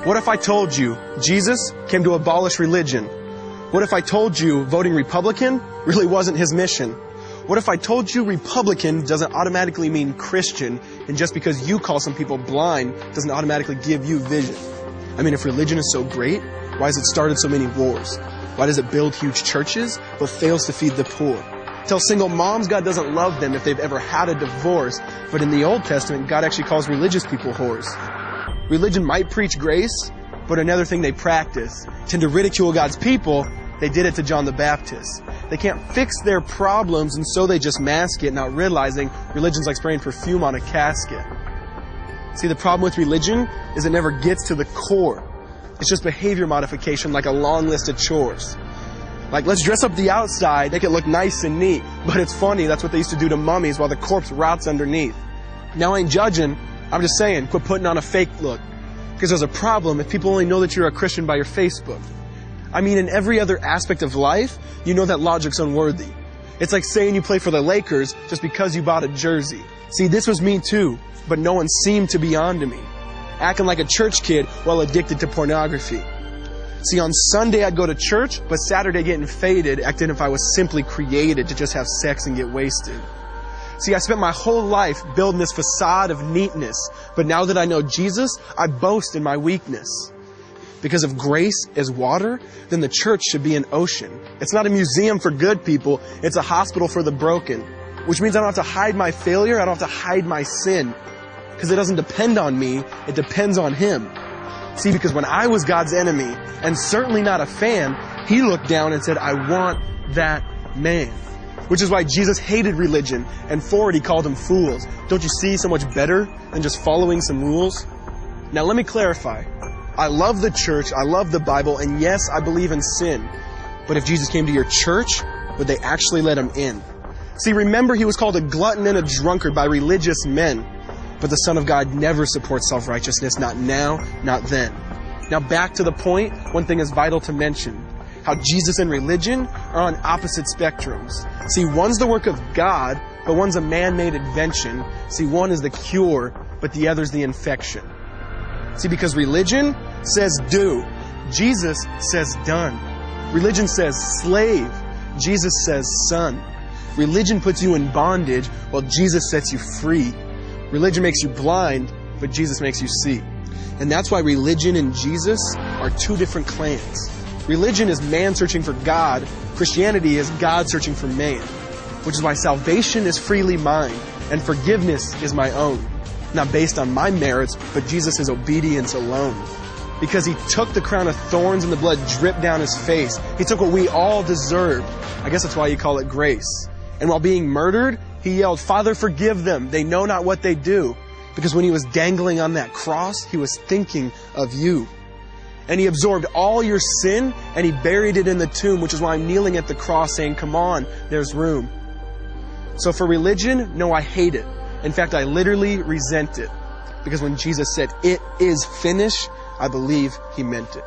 What if I told you Jesus came to abolish religion? What if I told you voting Republican really wasn't his mission? What if I told you Republican doesn't automatically mean Christian, and just because you call some people blind doesn't automatically give you vision? I mean, if religion is so great, why has it started so many wars? Why does it build huge churches but fails to feed the poor? Tell single moms God doesn't love them if they've ever had a divorce, but in the Old Testament, God actually calls religious people whores. Religion might preach grace, but another thing they practice. Tend to ridicule God's people. They did it to John the Baptist. They can't fix their problems, and so they just mask it, not realizing religion's like spraying perfume on a casket. See, the problem with religion is it never gets to the core. It's just behavior modification, like a long list of chores. Like, let's dress up the outside, make it look nice and neat. But it's funny, that's what they used to do to mummies while the corpse rots underneath. Now, I ain't judging. I'm just saying, quit putting on a fake look. Because there's a problem if people only know that you're a Christian by your Facebook. I mean, in every other aspect of life, you know that logic's unworthy. It's like saying you play for the Lakers just because you bought a jersey. See, this was me too, but no one seemed to be on to me. Acting like a church kid while addicted to pornography. See, on Sunday I'd go to church, but Saturday getting faded, acting if I was simply created to just have sex and get wasted. See, I spent my whole life building this facade of neatness, but now that I know Jesus, I boast in my weakness. Because if grace is water, then the church should be an ocean. It's not a museum for good people, it's a hospital for the broken. Which means I don't have to hide my failure, I don't have to hide my sin. Because it doesn't depend on me, it depends on Him. See, because when I was God's enemy, and certainly not a fan, He looked down and said, I want that man. Which is why Jesus hated religion, and for it He called them fools. Don't you see so much better than just following some rules? Now let me clarify. I love the church, I love the Bible, and yes, I believe in sin. But if Jesus came to your church, would they actually let Him in? See, remember He was called a glutton and a drunkard by religious men. But the Son of God never supports self-righteousness, not now, not then. Now back to the point, one thing is vital to mention. How Jesus and religion are on opposite spectrums. See, one's the work of God, but one's a man-made invention. See, one is the cure, but the other's the infection. See, because religion says do. Jesus says done. Religion says slave. Jesus says son. Religion puts you in bondage, while Jesus sets you free. Religion makes you blind, but Jesus makes you see. And that's why religion and Jesus are two different clans. Religion is man searching for God. Christianity is God searching for man. Which is why salvation is freely mine, and forgiveness is my own. Not based on my merits, but Jesus' obedience alone. Because He took the crown of thorns and the blood dripped down His face. He took what we all deserved. I guess that's why you call it grace. And while being murdered, He yelled, Father, forgive them. They know not what they do. Because when He was dangling on that cross, He was thinking of you. And He absorbed all your sin and He buried it in the tomb, which is why I'm kneeling at the cross saying, come on, there's room. So for religion, no, I hate it. In fact, I literally resent it. Because when Jesus said, it is finished, I believe He meant it.